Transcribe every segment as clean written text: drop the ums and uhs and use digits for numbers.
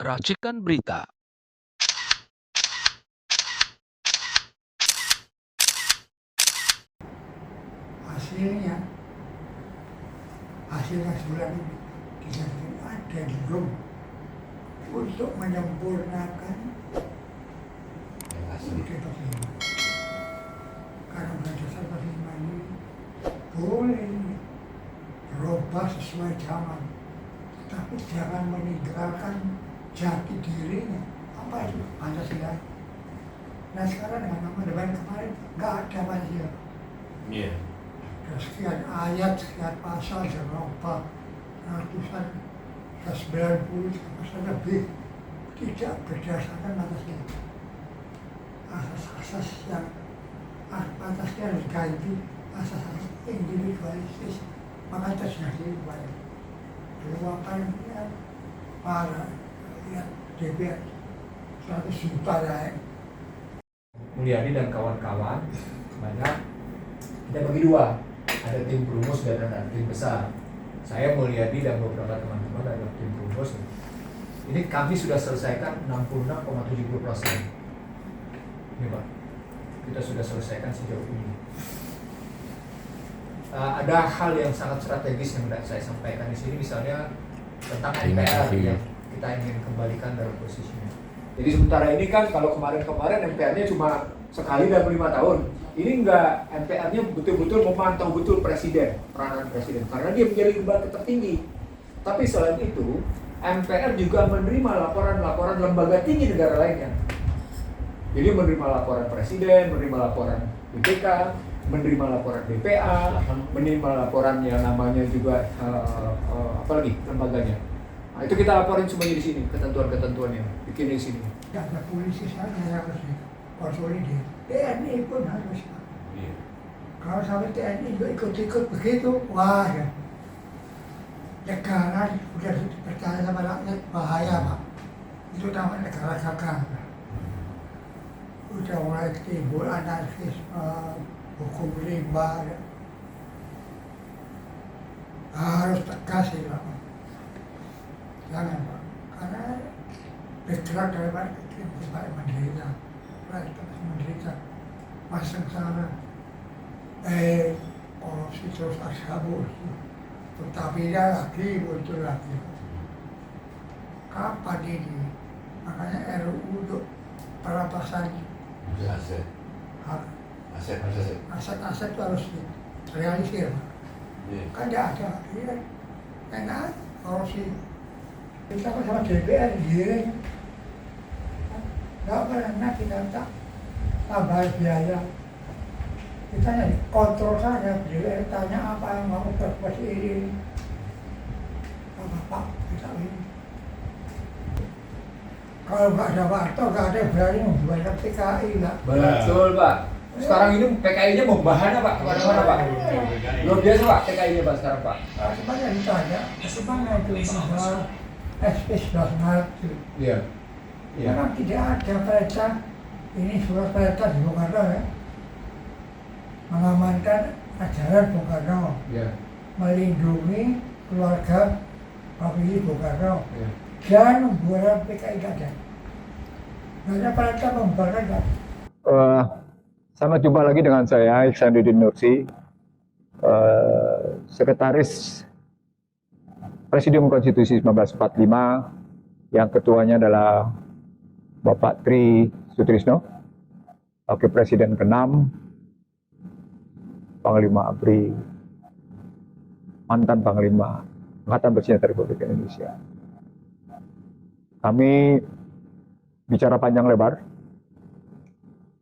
Racikan Berita. Hasilnya sebulan ini dijadikan adendum untuk menyempurnakan Undang-Undang 45. Karena Undang-Undang 45 ini boleh berubah sesuai zaman, tapi jangan meninggalkan jati dirinya. Apa itu Pancasila? Nah sekarang dengan amandemen kemarin nggak ada Pancasila. Iya. Sekian ayat, sekian pasal dirubah, ratusan, 90 pasal lebih, tidak berdasarkan Pancasila. Asas-asas yang Pancasila diganti asas-asas individualistis, maka terjadi luapan para DPR 100 juta rakyat. Mulyadi dan kawan-kawan banyak kita bagi dua, ada tim perumus dan ada tim besar. Saya Mulyadi dan beberapa teman-teman adalah tim perumus. Ini kami sudah selesaikan 66,70%. Ini Pak, kita sudah selesaikan sejauh ini. Ada hal yang sangat strategis yang saya sampaikan di sini, misalnya tentang MPR yang kita ingin kembalikan dalam posisinya. Jadi sementara ini kan kalau kemarin MPR-nya cuma sekali dalam 5 tahun. Ini enggak, MPR-nya betul-betul memantau betul presiden, peranan presiden, karena dia menjadi lembaga tertinggi. Tapi selain itu, MPR juga menerima laporan-laporan lembaga tinggi negara lainnya. Jadi menerima laporan presiden, menerima laporan BPK, menerima laporan BPA, menerima laporan yang namanya juga apa lagi lembaganya. Nah, itu kita laporin semuanya di sini, ketentuan-ketentuannya, bikin di sini. Ada polisi saja yang harus konsolidir, TNI pun harus. Iya. Kalau sampai TNI ikut-ikut begitu, wah ya, negara sudah dipercaya sama rakyat bahaya Pak. Itu namanya negara gagal. Udah mulai timbul anarkisme, hukum rimba, ya. Harus tegas ini Pak. Jangan Pak, karena bergerak dari mana kita menderita, rakyat menderita, masang sana, korupsi terus asabur, tetapi lagi muncul lagi. Kapan ini? Makanya RUU untuk perampasan aset itu harus realisir. Iya. Kan tidak ada, ya. Enak korupsi. Kita sama DPR, ya. Nggak pernah kita tak tambah biaya. Kita hanya kontrol saja, DPR tanya apa yang mau berbuat ini. Pak, kita ini. Kalau nggak ada waktu, nggak ada yang berani membuat PKI, nggak. Betul Pak. Sekarang ini PKI-nya mau bahannya Pak, kemana-mana Pak. Luar biasa Pak PKI-nya Pak sekarang Pak. Sebenarnya ditanya, bagaimana itu bahwa SP19 itu. Iya. Iya. Memang tidak ada perintah, ini surat perintah di Bung Karno ya, mengamankan ajaran Bung Karno, Iya. melindungi keluarga famili Bung Karno, Iya. dan membuat PKI nggak ada. Nggak ada perintah membubarkan nggak ada. Sama jumpa lagi dengan saya Ihsanuddin Nursi, Sekretaris Presidium Konstitusi 1945, yang ketuanya adalah Bapak Tri Sutrisno, Wakil Presiden ke-6, Panglima ABRI, mantan Panglima Angkatan Bersenjata Republik Indonesia. Kami bicara panjang lebar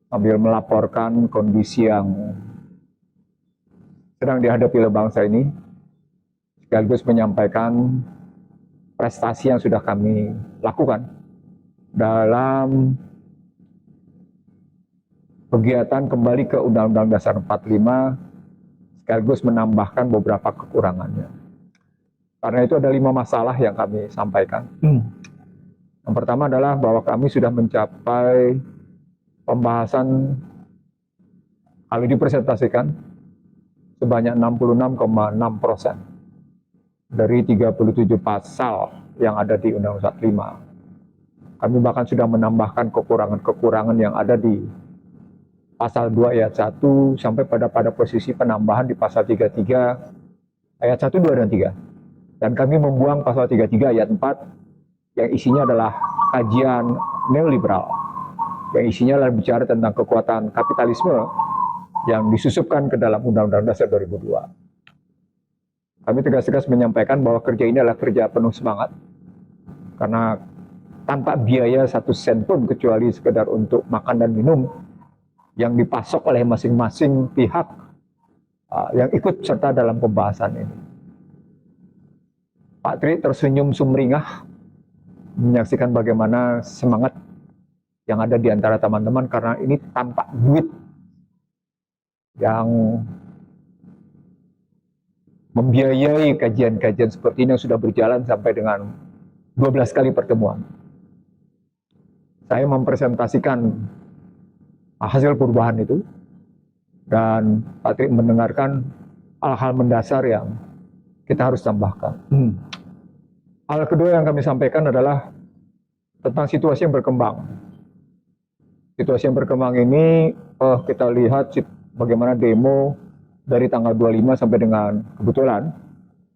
sambil melaporkan kondisi yang sedang dihadapi oleh bangsa ini, sekaligus menyampaikan prestasi yang sudah kami lakukan dalam kegiatan kembali ke Undang-Undang Dasar 45, sekaligus menambahkan beberapa kekurangannya. Karena itu ada 5 masalah yang kami sampaikan. Yang pertama adalah bahwa kami sudah mencapai pembahasan, kalau dipresentasikan, sebanyak 66,6% dari 37 pasal yang ada di Undang-Undang 45. Kami bahkan sudah menambahkan kekurangan-kekurangan yang ada di pasal 2 ayat 1 sampai pada posisi penambahan di pasal 33 ayat 1, 2, dan 3. Dan kami membuang pasal 33 ayat 4 yang isinya adalah kajian neoliberal, yang isinya adalah bicara tentang kekuatan kapitalisme yang disusupkan ke dalam Undang-Undang Dasar 2002. Kami tegas-tegas menyampaikan bahwa kerja ini adalah kerja penuh semangat, karena tanpa biaya 1 sen pun kecuali sekedar untuk makan dan minum yang dipasok oleh masing-masing pihak yang ikut serta dalam pembahasan ini. Pak Tri tersenyum sumringah menyaksikan bagaimana semangat yang ada di antara teman-teman, karena ini tanpa duit yang membiayai kajian-kajian seperti ini yang sudah berjalan sampai dengan 12 kali pertemuan. Saya mempresentasikan hasil perubahan itu, dan Pak Tri mendengarkan hal-hal mendasar yang kita harus tambahkan. Hal kedua yang kami sampaikan adalah tentang situasi yang berkembang. Situasi yang berkembang ini, kita lihat bagaimana demo dari tanggal 25 sampai dengan kebetulan,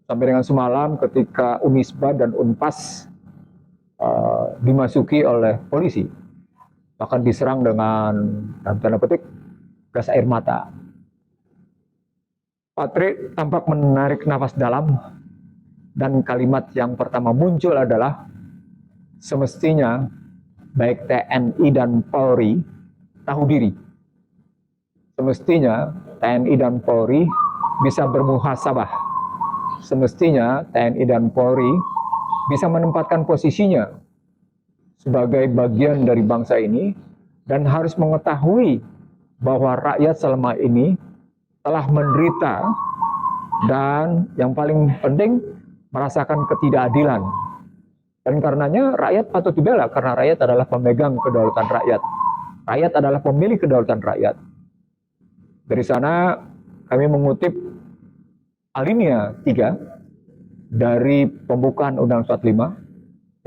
sampai dengan semalam ketika Unisba dan Unpas dimasuki oleh polisi. Bahkan diserang dengan, dalam tanda petik, gas air mata. Pak Tri tampak menarik nafas dalam, dan kalimat yang pertama muncul adalah, semestinya baik TNI dan Polri tahu diri. Semestinya TNI dan Polri bisa bermuhasabah. Semestinya TNI dan Polri bisa menempatkan posisinya sebagai bagian dari bangsa ini, dan harus mengetahui bahwa rakyat selama ini telah menderita, dan yang paling penting merasakan ketidakadilan. Dan karenanya rakyat patut dibela, karena rakyat adalah pemegang kedaulatan rakyat. Rakyat adalah pemilik kedaulatan rakyat. Dari sana kami mengutip alinea 3 dari pembukaan Undang-Undang 45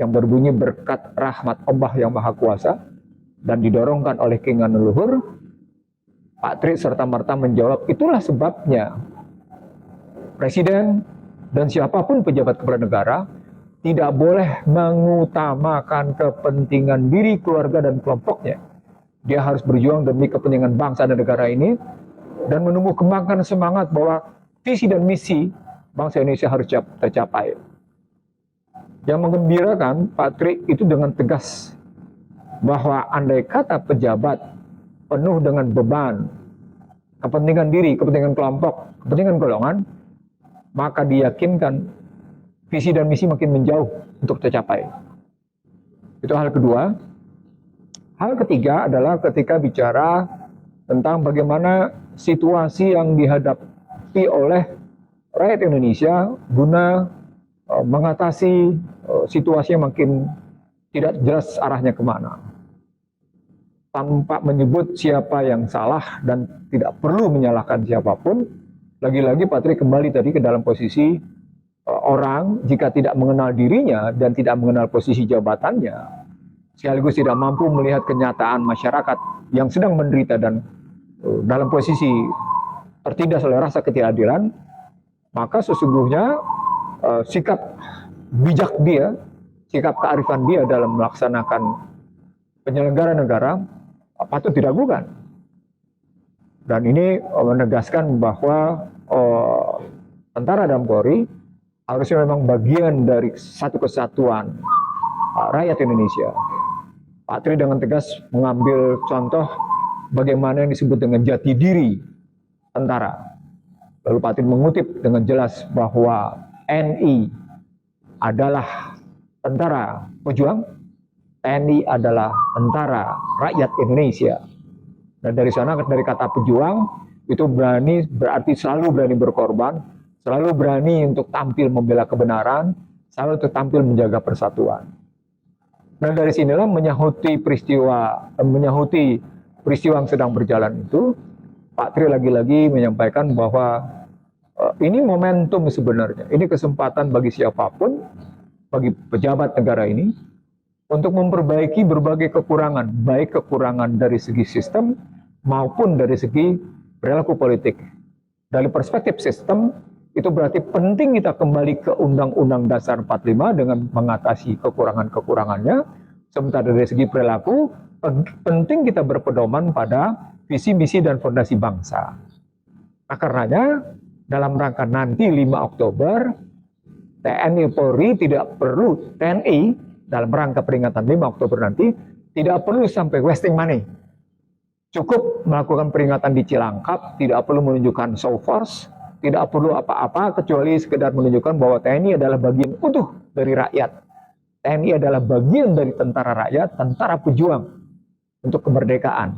yang berbunyi, berkat rahmat Allah yang Maha Kuasa dan didorongkan oleh keinginan leluhur. Pak Tri serta-merta menjawab, itulah sebabnya Presiden dan siapapun pejabat kepala negara tidak boleh mengutamakan kepentingan diri, keluarga, dan kelompoknya. Dia harus berjuang demi kepentingan bangsa dan negara ini, dan menumbuh kembangkan semangat bahwa visi dan misi bangsa Indonesia harus tercapai. Yang menggembirakan, Pak Tri itu dengan tegas bahwa andai kata pejabat penuh dengan beban kepentingan diri, kepentingan kelompok, kepentingan golongan, maka diyakinkan visi dan misi makin menjauh untuk tercapai. Itu hal kedua. Hal ketiga adalah ketika bicara tentang bagaimana situasi yang dihadapi oleh rakyat Indonesia guna mengatasi situasi yang makin tidak jelas arahnya kemana. Tanpa menyebut siapa yang salah dan tidak perlu menyalahkan siapapun, lagi-lagi Pak Tri kembali tadi ke dalam posisi orang jika tidak mengenal dirinya dan tidak mengenal posisi jabatannya, sekaligus tidak mampu melihat kenyataan masyarakat yang sedang menderita dan dalam posisi tertindas oleh rasa ketidakadilan, maka sesungguhnya sikap bijak dia, sikap kearifan dia dalam melaksanakan penyelenggara negara patut diragukan. Dan ini menegaskan bahwa tentara dan Polri harusnya memang bagian dari satu kesatuan rakyat Indonesia. Pak Tri dengan tegas mengambil contoh bagaimana yang disebut dengan jati diri tentara. Lalu Pak Tri mengutip dengan jelas bahwa NI adalah tentara pejuang, TNI adalah tentara rakyat Indonesia. Dan dari sana, dari kata pejuang, itu berani berarti selalu berani berkorban, selalu berani untuk tampil membela kebenaran, selalu untuk tampil menjaga persatuan. Dan dari sinilah menyahuti peristiwa yang sedang berjalan itu, Pak Tri lagi-lagi menyampaikan bahwa ini momentum sebenarnya, ini kesempatan bagi siapapun, bagi pejabat negara ini, untuk memperbaiki berbagai kekurangan, baik kekurangan dari segi sistem maupun dari segi perilaku politik. Dari perspektif sistem, itu berarti penting kita kembali ke Undang-Undang Dasar 45 dengan mengatasi kekurangan-kekurangannya. Sementara dari segi perilaku, penting kita berpedoman pada visi, misi, dan fondasi bangsa. Nah, karenanya, dalam rangka nanti 5 Oktober, TNI Polri tidak perlu, TNI dalam rangka peringatan 5 Oktober nanti, tidak perlu sampai wasting money. Cukup melakukan peringatan di Cilangkap, tidak perlu menunjukkan show force, tidak perlu apa-apa kecuali sekedar menunjukkan bahwa TNI adalah bagian utuh dari rakyat. TNI adalah bagian dari tentara rakyat, tentara pejuang untuk kemerdekaan.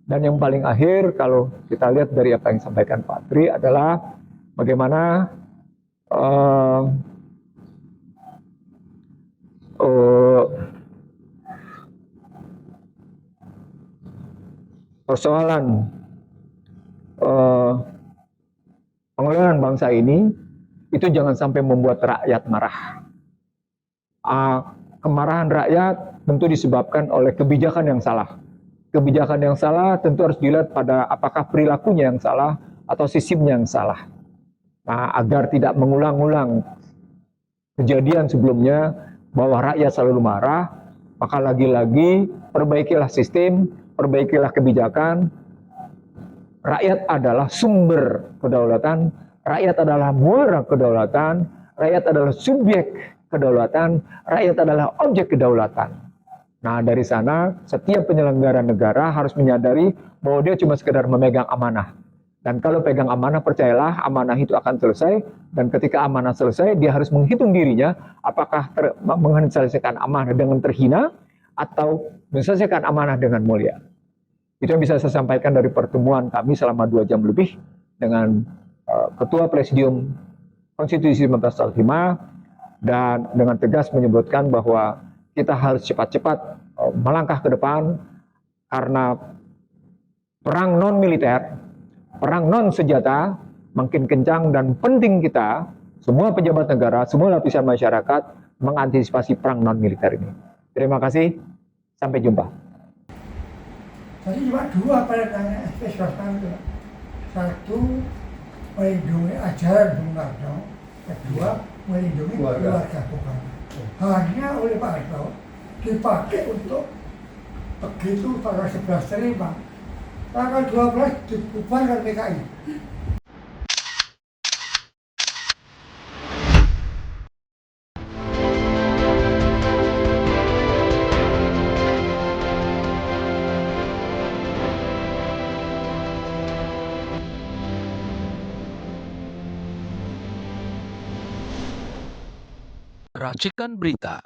Dan yang paling akhir, kalau kita lihat dari apa yang disampaikan Pak Tri adalah bagaimana persoalan pengelolaan bangsa ini itu jangan sampai membuat rakyat marah. Kemarahan rakyat tentu disebabkan oleh kebijakan yang salah. Kebijakan yang salah tentu harus dilihat pada apakah perilakunya yang salah atau sistemnya yang salah. Nah, agar tidak mengulang-ulang kejadian sebelumnya bahwa rakyat selalu marah, maka lagi-lagi perbaikilah sistem, perbaikilah kebijakan. Rakyat adalah sumber kedaulatan, rakyat adalah muara kedaulatan, rakyat adalah subjek kedaulatan, rakyat adalah objek kedaulatan. Nah, dari sana setiap penyelenggara negara harus menyadari bahwa dia cuma sekedar memegang amanah. Dan kalau pegang amanah, percayalah amanah itu akan selesai. Dan ketika amanah selesai, dia harus menghitung dirinya apakah menyelesaikan amanah dengan terhina atau menyelesaikan amanah dengan mulia. Itu yang bisa saya sampaikan dari pertemuan kami selama 2 jam lebih dengan Ketua Presidium Konstitusi 1945, dan dengan tegas menyebutkan bahwa kita harus cepat-cepat melangkah ke depan karena perang non-militer, perang non-senjata makin kencang dan penting kita, semua pejabat negara, semua lapisan masyarakat mengantisipasi perang non-militer ini. Terima kasih, sampai jumpa. Jadi cuma 2 pelajaran spesial itu. 1, melindungi ajaran Bung Karno. Kedua, melindungi keluarga Bung Karno. Hanya oleh Pak Harto dipakai untuk begitu tanggal 11 terima. Tanggal 12 dibubarkan PKI. Racikan Berita